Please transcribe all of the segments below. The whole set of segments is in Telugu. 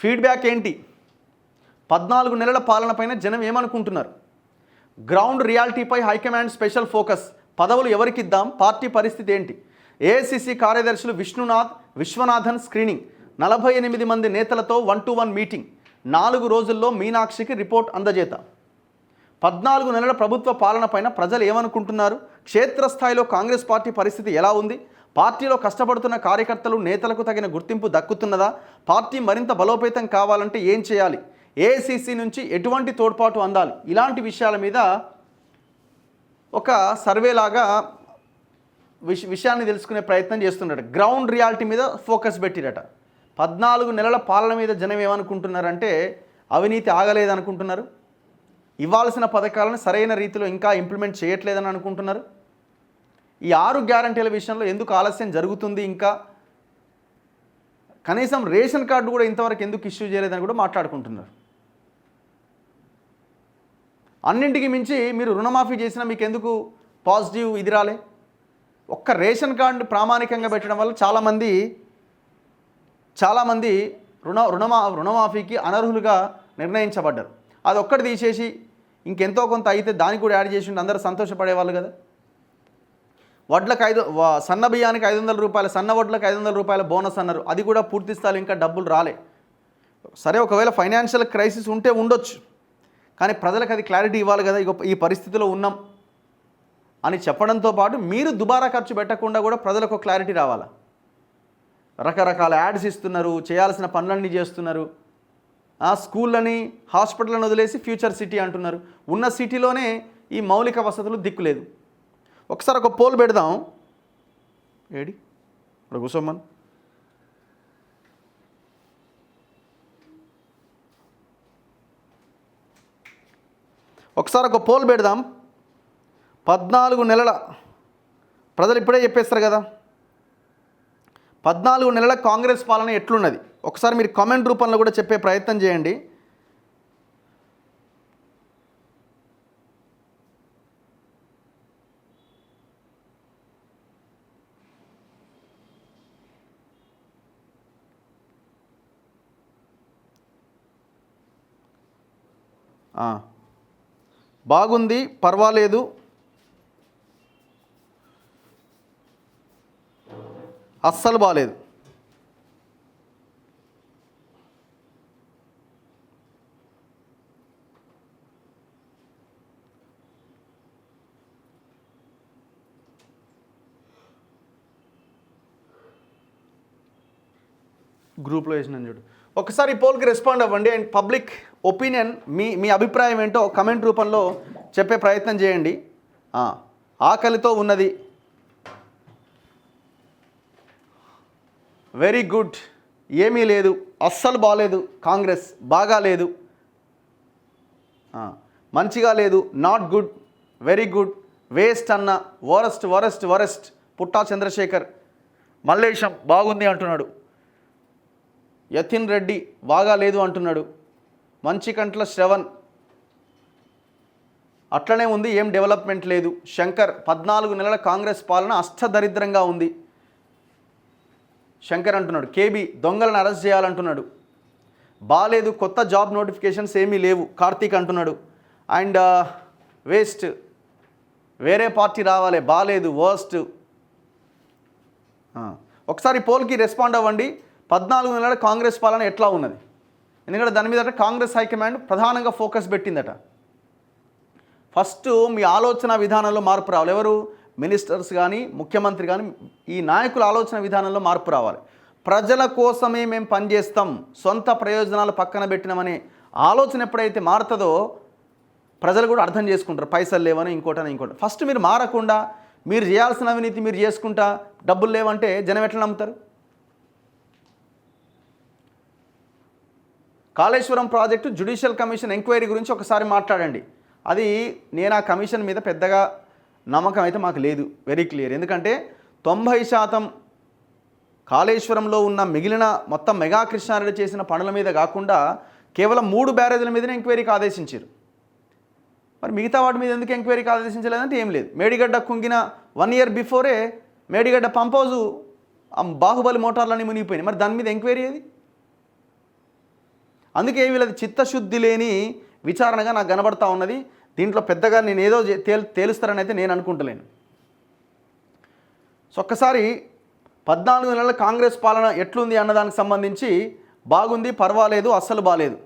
ఫీడ్బ్యాక్ ఏంటి? 14 నెలల పాలనపైన జనం ఏమనుకుంటున్నారు? గ్రౌండ్ రియాలిటీపై హైకమాండ్ స్పెషల్ ఫోకస్. పదవులు ఎవరికిద్దాం? పార్టీ పరిస్థితి ఏంటి? ఏఐసిసి కార్యదర్శులు విశ్వనాథన్ స్క్రీనింగ్. 48 మంది నేతలతో 1-to-1 మీటింగ్. 4 రోజుల్లో మీనాక్షికి రిపోర్ట్ అందజేత. 14 నెలల ప్రభుత్వ పాలనపైన ప్రజలు ఏమనుకుంటున్నారు? క్షేత్రస్థాయిలో కాంగ్రెస్ పార్టీ పరిస్థితి ఎలా ఉంది? పార్టీలో కష్టపడుతున్న కార్యకర్తలు నేతలకు తగిన గుర్తింపు దక్కుతున్నదా? పార్టీ మరింత బలోపేతం కావాలంటే ఏం చేయాలి? ఏఐసిసి నుంచి ఎటువంటి తోడ్పాటు అందాలి? ఇలాంటి విషయాల మీద ఒక సర్వేలాగా విషయాన్ని తెలుసుకునే ప్రయత్నం చేస్తున్నాడు. గ్రౌండ్ రియాలిటీ మీద ఫోకస్ పెట్టిరట. 14 నెలల పాలన మీద జనం ఏమనుకుంటున్నారంటే అవినీతి ఆగలేదనుకుంటున్నారు, ఇవ్వాల్సిన పథకాలను సరైన రీతిలో ఇంకా ఇంప్లిమెంట్ చేయట్లేదని అనుకుంటున్నారు. ఈ 6 గ్యారంటీల విషయంలో ఎందుకు ఆలస్యం జరుగుతుంది, ఇంకా కనీసం రేషన్ కార్డు కూడా ఇంతవరకు ఎందుకు ఇష్యూ చేయలేదని కూడా మాట్లాడుకుంటున్నారు. అన్నింటికి మించి మీరు రుణమాఫీ చేసినా మీకు ఎందుకు పాజిటివ్ ఇది రాలే? ఒక్క రేషన్ కార్డు ప్రామాణికంగా పెట్టడం వల్ల చాలామంది రుణమాఫీకి అనర్హులుగా నిర్ణయించబడ్డారు. అది ఒక్కటి తీసేసి ఇంకెంతో కొంత అయితే దానికి కూడా యాడ్ చేసి అందరూ సంతోషపడేవాళ్ళు కదా. వడ్లకు సన్న బియ్యానికి 500 రూపాయలు, సన్న వడ్లకు 500 రూపాయల బోనస్ అన్నారు. అది కూడా పూర్తి స్థాయిలో ఇంకా డబ్బులు రాలే. సరే, ఒకవేళ ఫైనాన్షియల్ క్రైసిస్ ఉంటే ఉండొచ్చు, కానీ ప్రజలకు అది క్లారిటీ ఇవ్వాలి కదా. ఈ పరిస్థితిలో ఉన్నాం అని చెప్పడంతో పాటు మీరు దుబారా ఖర్చు పెట్టకుండా కూడా ప్రజలకు క్లారిటీ రావాలా. రకరకాల యాడ్స్ ఇస్తున్నారు, చేయాల్సిన పనులన్నీ చేస్తున్నారు. స్కూళ్ళని హాస్పిటల్ని వదిలేసి ఫ్యూచర్ సిటీ అంటున్నారు. ఉన్న సిటీలోనే ఈ మౌలిక వసతులు దిక్కులేదు. ఒకసారి ఒక పోల్ పెడదాం. ఏడి ఇక్కడ కూర్చోమ్మన్. ఒకసారి ఒక పోల్ పెడదాం. 14 నెలల ప్రజలు ఇప్పుడే చెప్పేస్తారు కదా, 14 నెలల కాంగ్రెస్ పాలన ఎట్లున్నది ఒకసారి మీరు కామెంట్ రూపంలో కూడా చెప్పే ప్రయత్నం చేయండి. బాగుంది, పర్వాలేదు, అస్సలు బాలేదు. గ్రూప్లో వేసినాను చూడు. ఒకసారి ఈ పోల్కి రెస్పాండ్ అవ్వండి అండ్ పబ్లిక్ ఒపీనియన్ మీ అభిప్రాయం ఏంటో కమెంట్ రూపంలో చెప్పే ప్రయత్నం చేయండి. ఆకలితో ఉన్నది, వెరీ గుడ్, ఏమీ లేదు, అస్సలు బాగాలేదు, కాంగ్రెస్ బాగా లేదు, మంచిగా లేదు, not good, very good, waste అన్న, వరస్ట్ వరస్ట్ వరస్ట్. పుట్టా చంద్రశేఖర్, మల్లేశం బాగుంది అంటున్నాడు. యతిన్ రెడ్డి బాగా లేదు అంటున్నాడు. మంచికంట్ల శ్రవణ్ అట్లనే ఉంది, ఏం డెవలప్మెంట్ లేదు. శంకర్ 14 నెలల కాంగ్రెస్ పాలన అష్టదరిద్రంగా ఉంది శంకర్ అంటున్నాడు. కేబీ దొంగలను అరెస్ట్ చేయాలంటున్నాడు. బాలేదు, కొత్త జాబ్ నోటిఫికేషన్స్ ఏమీ లేవు కార్తీక్ అంటున్నాడు. అండ్ వేస్ట్, వేరే పార్టీ రావాలి, బాలేదు, వర్స్ట్. ఒకసారి పోల్కి రెస్పాండ్ అవ్వండి. 14 నెలల కాంగ్రెస్ పాలన ఎట్లా ఉన్నది? ఎందుకంటే దాని మీద కాంగ్రెస్ హైకమాండ్ ప్రధానంగా ఫోకస్ పెట్టిందట. ఫస్ట్ మీ ఆలోచన విధానంలో మార్పు రావాలి. ఎవరు? మినిస్టర్స్ కానీ ముఖ్యమంత్రి కానీ ఈ నాయకుల ఆలోచన విధానంలో మార్పు రావాలి. ప్రజల కోసమే మేము పనిచేస్తాం, సొంత ప్రయోజనాలు పక్కన పెట్టినామనే ఆలోచన ఎప్పుడైతే మారుతుందో ప్రజలు కూడా అర్థం చేసుకుంటారు. పైసలు లేవని ఇంకోటి. ఫస్ట్ మీరు మారకుండా మీరు చేయాల్సిన అవినీతి మీరు చేసుకుంటా డబ్బులు లేవంటే జనం ఎట్లా నమ్ముతారు? Kaleshwaram project judicial commission enquiry గురించి ఒకసారి మాట్లాడండి. అది నేను ఆ కమిషన్ మీద పెద్దగా నమ్మకం అయితే మాకు లేదు, వెరీ క్లియర్. ఎందుకంటే 90% కాళేశ్వరంలో ఉన్న మిగిలిన మొత్తం మెగా కృష్ణారెడ్డి చేసిన పనుల మీద కాకుండా కేవలం 3 బ్యారేజీల మీదనే ఎంక్వైరీకి ఆదేశించారు. మరి మిగతా వాటి మీద ఎందుకు ఎంక్వైరీకి ఆదేశించలేదంటే ఏం లేదు. మేడిగడ్డ కుంగిన 1 year before Medigadda pump house Baahubali మోటార్లన్నీ మునిగిపోయినాయి. మరి దాని మీద ఎంక్వైరీ ఏది? అందుకే వీళ్ళది చిత్తశుద్ధి లేని విచారణగా నాకు కనబడతా ఉన్నది. దీంట్లో పెద్దగా నేను ఏదో తేలుస్తారని అయితే నేను అనుకుంటలేను. సో ఒక్కసారి 14 నెలల కాంగ్రెస్ పాలన ఎట్లుంది అన్నదానికి సంబంధించి బాగుంది, పర్వాలేదు, అస్సలు బాలేదు.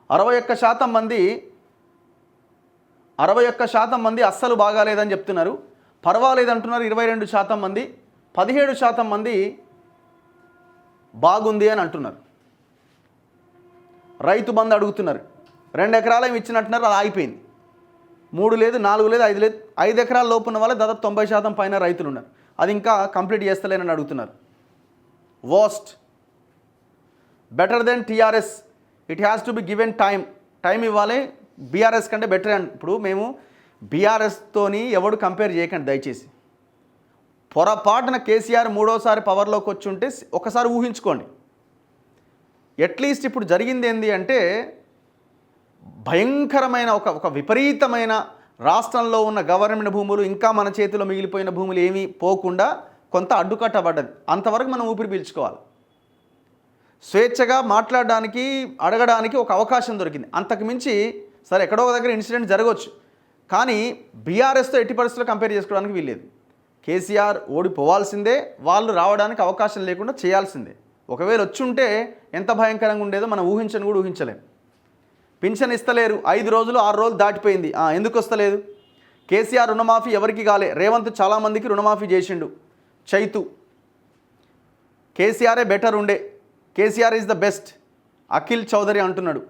61% మంది అస్సలు బాగాలేదని చెప్తున్నారు. పర్వాలేదు అంటున్నారు 22% మంది. 17% మంది బాగుంది అని అంటున్నారు. రైతు బంధు అడుగుతున్నారు. 2 ఎకరాలు ఏమి ఇచ్చినట్టున్నారు, అది ఆగిపోయింది. 3 లేదు, 4 లేదు, 5 లేదు. 5 ఎకరాల లోపు ఉన్న వాళ్ళు దాదాపు 90% పైన రైతులు ఉన్నారు. అది ఇంకా కంప్లీట్ చేస్తలేనని అడుగుతున్నారు. Worst, better than TRS, it has to be given time ఇవ్వాలి. బీఆర్ఎస్ కంటే బెటర్ అని. ఇప్పుడు మేము బీఆర్ఎస్తోని ఎవడు కంపేర్ చేయకండి దయచేసి. పొరపాటున కేసీఆర్ 3వసారి పవర్లోకి వచ్చి ఉంటే ఒకసారి ఊహించుకోండి. అట్లీస్ట్ ఇప్పుడు జరిగింది ఏంది అంటే భయంకరమైన ఒక విపరీతమైన రాష్ట్రంలో ఉన్న గవర్నమెంట్ భూములు ఇంకా మన చేతిలో మిగిలిపోయిన భూములు ఏమీ పోకుండా కొంత అడ్డుకట్టబడ్డది. అంతవరకు మనం ఊపిరి పీల్చుకోవాలి. స్వేచ్ఛగా మాట్లాడడానికి, అడగడానికి ఒక అవకాశం దొరికింది. అంతకుమించి సరే ఎక్కడో ఒక దగ్గర ఇన్సిడెంట్ జరగవచ్చు, కానీ బీఆర్ఎస్తో ఎట్టి పరిస్థితుల్లో కంపేర్ చేసుకోవడానికి వీల్లేదు. కేసీఆర్ ఓడిపోవాల్సిందే, వాళ్ళు రావడానికి అవకాశం లేకుండా చేయాల్సిందే. ఒకవేళ వచ్చి ఉంటే ఎంత భయంకరంగా ఉండేదో మనం ఊహించని కూడా ఊహించలేము. పింఛన్ ఇస్తలేరు, 5 రోజులు 6 రోజులు దాటిపోయింది. ఎందుకు వస్తలేదు? కేసీఆర్ రుణమాఫీ ఎవరికి కాలే, రేవంత్ చాలామందికి రుణమాఫీ చేసిండు. చైతు కేసీఆరే బెటర్ ఉండే, KCR is the best, Akhil Chowdary అంటున్నాడు.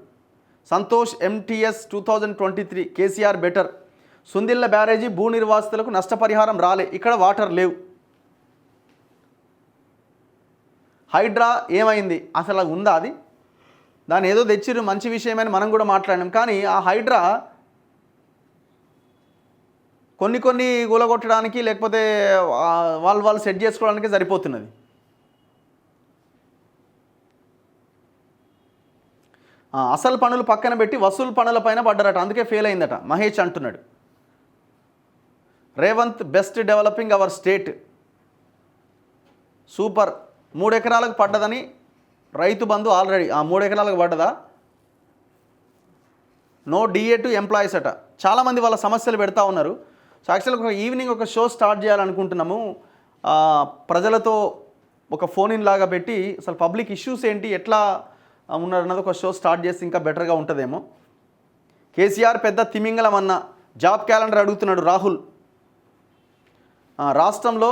Santosh MTS 2023 KCR better. Sundilla barrage భూ నిర్వాసితులకు నష్టపరిహారం రాలే, ఇక్కడ వాటర్ లేవు. హైడ్రా ఏమైంది? అసలు ఉందా? అది దాన్ని ఏదో తెచ్చిర్రు, మంచి విషయమని మనం కూడా మాట్లాడినాం. కానీ ఆ హైడ్రా కొన్ని కూలగొట్టడానికి లేకపోతే వాళ్ళు సెట్ చేసుకోవడానికి సరిపోతున్నది. అసలు పనులు పక్కన పెట్టి వసూలు పనుల పైన పడ్డారట, అందుకే ఫెయిల్ అయిందట మహేష్ అంటున్నాడు. Revanth best developing our state, super. 3 ఎకరాలకు పడ్డదని రైతు బంధు ఆల్రెడీ 3 ఎకరాలకు పడ్డదా? నో DA టు ఎంప్లాయీస్ అట. చాలామంది వాళ్ళ సమస్యలు పెడతా ఉన్నారు. సో యాక్చువల్గా ఈవినింగ్ ఒక షో స్టార్ట్ చేయాలనుకుంటున్నాము. ప్రజలతో ఒక ఫోన్ ఇన్ లాగా పెట్టి అసలు పబ్లిక్ ఇష్యూస్ ఏంటి, ఎట్లా ఉన్నారన్నది ఒక షో స్టార్ట్ చేసి ఇంకా బెటర్గా ఉంటుందేమో. కేసీఆర్ పెద్ద తిమింగలం అన్న జాబ్ క్యాలెండర్ అడుగుతున్నాడు రాహుల్. రాష్ట్రంలో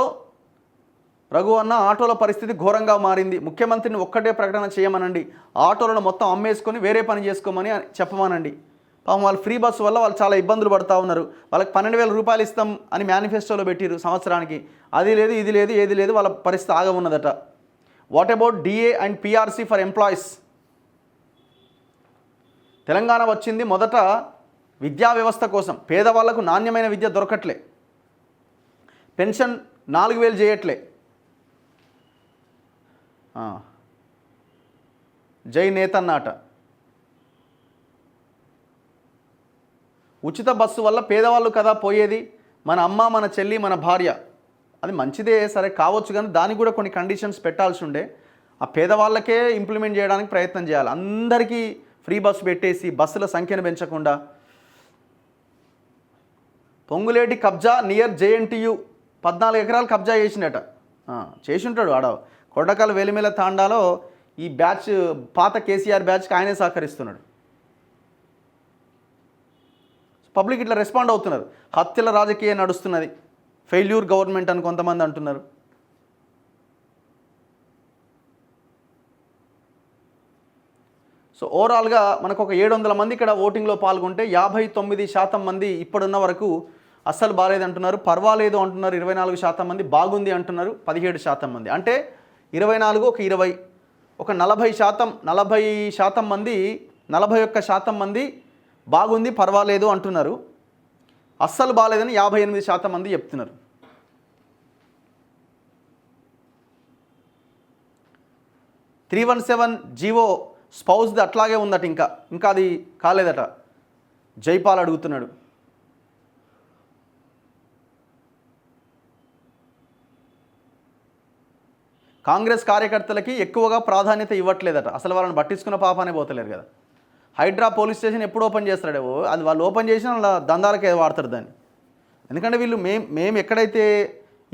రఘు అన్న ఆటోల పరిస్థితి ఘోరంగా మారింది, ముఖ్యమంత్రిని ఒక్కటే ప్రకటన చేయమనండి, ఆటోలను మొత్తం అమ్మేసుకొని వేరే పని చేసుకోమని చెప్పమనండి. పాపం వాళ్ళు ఫ్రీ బస్సు వల్ల వాళ్ళు చాలా ఇబ్బందులు పడుతూ ఉన్నారు. వాళ్ళకి 12,000 రూపాయలు ఇస్తాం అని మేనిఫెస్టోలో పెట్టిరు సంవత్సరానికి. అది లేదు, ఇది లేదు, ఏది లేదు, వాళ్ళ పరిస్థితి ఆగమున్నదట. What about DA and PRC for employees? Telangana వచ్చింది మొదట విద్యా వ్యవస్థ కోసం, పేదవాళ్లకు నాణ్యమైన విద్య దొరకట్లే, పెన్షన్ 4,000 చేయట్లే. జై నేతన్నాట. ఉచిత బస్సు వల్ల పేదవాళ్ళు కదా పోయేది, మన అమ్మ, మన చెల్లి, మన భార్య. అది మంచిదే సరే కావచ్చు, కానీ దానికి కూడా కొన్ని కండిషన్స్ పెట్టాల్సి ఉండే. ఆ పేదవాళ్ళకే ఇంప్లిమెంట్ చేయడానికి ప్రయత్నం చేయాలి. అందరికీ ఫ్రీ బస్సు పెట్టేసి బస్సుల సంఖ్యను పెంచకుండా. పొంగులేటి కబ్జా నియర్ JNTU 14 ఎకరాలు కబ్జా చేసినట. చేసి ఉంటాడు ఆడ కొడకల్ వెలిమెల తాండాలో. ఈ బ్యాచ్ పాత కేసీఆర్ బ్యాచ్కి ఆయనే సహకరిస్తున్నాడు. పబ్లిక్ ఇట్లా రెస్పాండ్ అవుతున్నారు. హత్యల రాజకీయం నడుస్తున్నది, ఫెయిల్యూర్ గవర్నమెంట్ అని కొంతమంది అంటున్నారు. సో ఓవరాల్గా మనకు ఒక 700 మంది ఇక్కడ ఓటింగ్లో పాల్గొంటే 59% మంది ఇప్పుడున్న వరకు అస్సలు బాగాలేదంటున్నారు, పర్వాలేదు అంటున్నారు 24% మంది, బాగుంది అంటున్నారు 17% మంది. అంటే 24 ఒక 20 ఒక 40% మంది 41% మంది బాగుంది పర్వాలేదు అంటున్నారు. అస్సలు బాగాలేదని 58% మంది చెప్తున్నారు. జీవో స్పౌస్ది అట్లాగే ఉందట, ఇంకా అది కాలేదట. జైపాల్ అడుగుతున్నాడు. కాంగ్రెస్ కార్యకర్తలకి ఎక్కువగా ప్రాధాన్యత ఇవ్వట్లేదట, అసలు వాళ్ళని పట్టించుకున్న పాపానే పోతలేరు కదా. హైడ్రా పోలీస్ స్టేషన్ ఎప్పుడు ఓపెన్ చేస్తాడో అది వాళ్ళు ఓపెన్ చేసిన వాళ్ళ దందాలకే వాడతారు దాన్ని. ఎందుకంటే వీళ్ళు మేము ఎక్కడైతే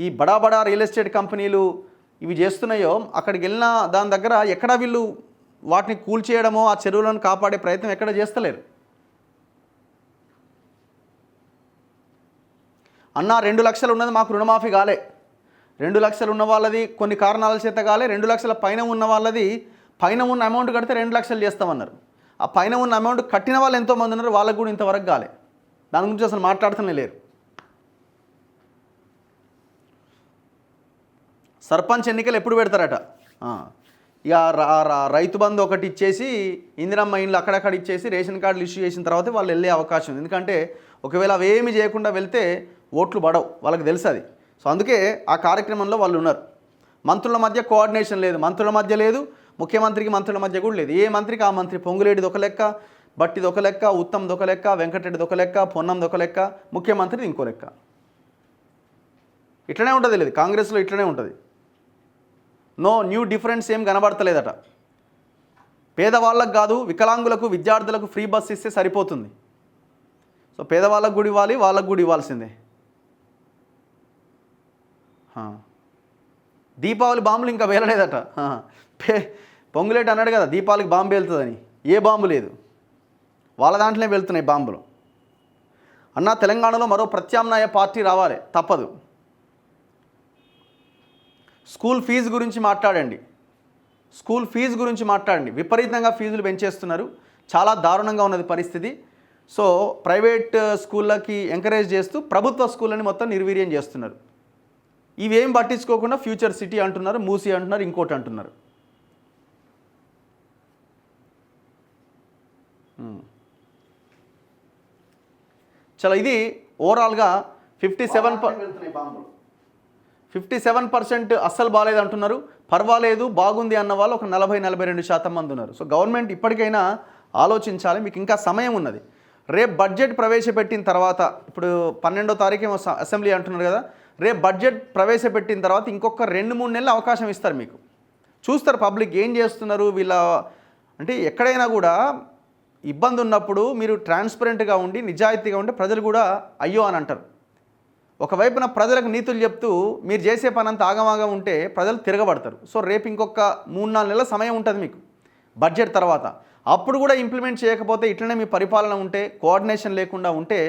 ఈ బడా బడా రియల్ ఎస్టేట్ కంపెనీలు ఇవి చేస్తున్నాయో అక్కడికి వెళ్ళిన దాని దగ్గర ఎక్కడ వీళ్ళు వాటిని కూల్చేయడమో ఆ చెరువులను కాపాడే ప్రయత్నం ఎక్కడ చేస్తలేరు. అన్న 2 లక్షలు ఉన్నది మాకు రుణమాఫీ కాలే, 2 లక్షలు ఉన్న వాళ్ళది కొన్ని కారణాల చేత కాలే, 2 లక్షల పైన ఉన్న వాళ్ళది పైన ఉన్న అమౌంట్ కడితే 2 లక్షలు చేస్తామన్నారు. ఆ పైన ఉన్న అమౌంట్ కట్టిన వాళ్ళు ఎంతోమంది ఉన్నారు, వాళ్ళకు కూడా ఇంతవరకు కాలే. దాని గురించి అసలు మాట్లాడుతూనే లేరు. సర్పంచ్ ఎన్నికలు ఎప్పుడు పెడతారట? ఇక రైతు బంధు ఒకటి ఇచ్చేసి ఇందిరమ్మ ఇండ్లు అక్కడక్కడ ఇచ్చేసి రేషన్ కార్డులు ఇష్యూ చేసిన తర్వాత వాళ్ళు వెళ్ళే అవకాశం ఉంది. ఎందుకంటే ఒకవేళ అవేమి చేయకుండా వెళ్తే ఓట్లు పడవు, వాళ్ళకి తెలుసు అది. సో అందుకే ఆ కార్యక్రమంలో వాళ్ళు ఉన్నారు. మంత్రుల మధ్య కోఆర్డినేషన్ లేదు, మంత్రుల మధ్య లేదు, ముఖ్యమంత్రికి మంత్రుల మధ్య కూడా లేదు. ఏ మంత్రికి ఆ మంత్రి, పొంగులేడిది ఒక లెక్క, బట్టిది ఒక లెక్క, ఉత్తమ్ది ఒక లెక్క, వెంకటరెడ్డిది ఒక లెక్క, పొన్నంది ఒక లెక్క, ముఖ్యమంత్రిది ఇంకో లెక్క. ఇట్లనే ఉంటుంది. లేదు కాంగ్రెస్లో ఇట్లనే ఉంటుంది. నో న్యూ డిఫరెన్స్ ఏం కనబడతలేదట. పేదవాళ్ళకు కాదు, వికలాంగులకు, విద్యార్థులకు ఫ్రీ బస్ ఇస్తే సరిపోతుంది. సో పేదవాళ్ళకు కూడా ఇవ్వాలి, వాళ్ళకు కూడా ఇవ్వాల్సిందే. దీపావళి బాంబులు ఇంకా వేలలేదట. పొంగులేటి అన్నాడు కదా దీపావళికి బాంబు వెళ్తుందని. ఏ బాంబు లేదు, వాళ్ళ దాంట్లోనే వెళ్తున్నాయి బాంబులు. అన్న తెలంగాణలో మరో ప్రత్యామ్నాయ పార్టీ రావాలి, తప్పదు. స్కూల్ ఫీజు గురించి మాట్లాడండి, స్కూల్ ఫీజు గురించి మాట్లాడండి. విపరీతంగా ఫీజులు పెంచేస్తున్నారు, చాలా దారుణంగా ఉన్నది పరిస్థితి. సో ప్రైవేట్ స్కూళ్ళకి ఎంకరేజ్ చేస్తూ ప్రభుత్వ స్కూళ్ళని మొత్తం నిర్వీర్యం చేస్తున్నారు. ఇవేం పట్టించుకోకుండా ఫ్యూచర్ సిటీ అంటున్నారు, మూసి అంటున్నారు, ఇంకోటి అంటున్నారు. చాలా ఇది ఓవరాల్గా 57% అస్సలు బాగాలేదు అంటున్నారు. పర్వాలేదు బాగుంది అన్న వాళ్ళు ఒక 40-42% మంది ఉన్నారు. సో గవర్నమెంట్ ఇప్పటికైనా ఆలోచించాలి, మీకు ఇంకా సమయం ఉన్నది. రేపు బడ్జెట్ ప్రవేశపెట్టిన తర్వాత, ఇప్పుడు 12వ తారీఖు అసెంబ్లీ అంటున్నారు కదా, రేపు బడ్జెట్ ప్రవేశపెట్టిన తర్వాత ఇంకొక 2-3 నెలలు అవకాశం ఇస్తారు మీకు. చూస్తారు పబ్లిక్ ఏం చేస్తున్నారు వీళ్ళ. అంటే ఎక్కడైనా కూడా ఇబ్బంది ఉన్నప్పుడు మీరు ట్రాన్స్పరెంట్గా ఉండి నిజాయితీగా ఉంటే ప్రజలు కూడా అయ్యో అని అంటారు. ఒకవైపున ప్రజలకు నీతులు చెప్తూ మీరు చేసే పని అంతా ఆగమాగా ఉంటే ప్రజలు తిరగబడతారు. సో రేపు ఇంకొక 3-4 నెలల సమయం ఉంటుంది మీకు బడ్జెట్ తర్వాత. అప్పుడు కూడా ఇంప్లిమెంట్ చేయకపోతే ఇట్లనే మీ పరిపాలన ఉంటే, కోఆర్డినేషన్ లేకుండా ఉంటే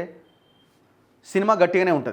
సినిమా గట్టిగానే ఉంటుంది.